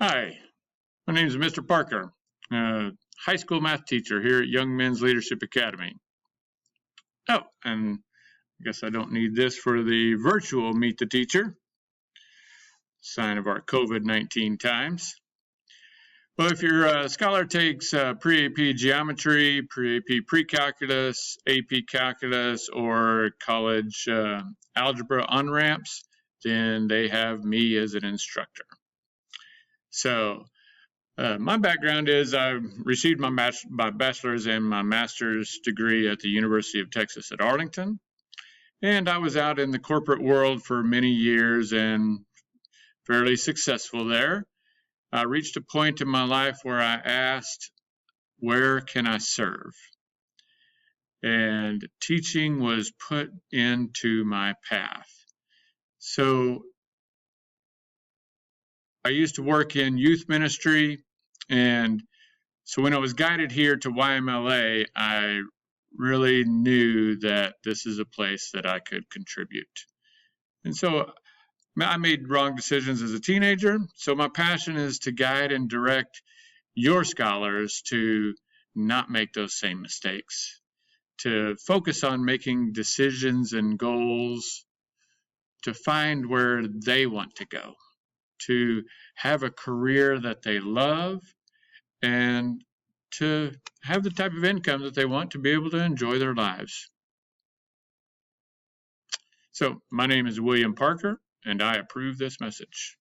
Hi, my name is Mr. Parker, high school math teacher here at Young Men's Leadership Academy. Oh, and I guess I don't need this for the virtual Meet the Teacher, sign of our COVID-19 times. Well, if your scholar takes pre-AP geometry, pre-AP pre-calculus, AP calculus, or college algebra on-ramps, then they have me as an instructor. So my background is I received my bachelor's and my master's degree at the University of Texas at Arlington. And I was out in the corporate world for many years and fairly successful there. I reached a point in my life where I asked, where can I serve? And teaching was put into my path. So I used to work in youth ministry, and so when I was guided here to YMLA, I really knew that this is a place that I could contribute. And so I made wrong decisions as a teenager. So my passion is to guide and direct your scholars to not make those same mistakes, to focus on making decisions and goals, to find where they want to go, to have a career that they love, and to have the type of income that they want to be able to enjoy their lives. So my name is William Parker, and I approve this message.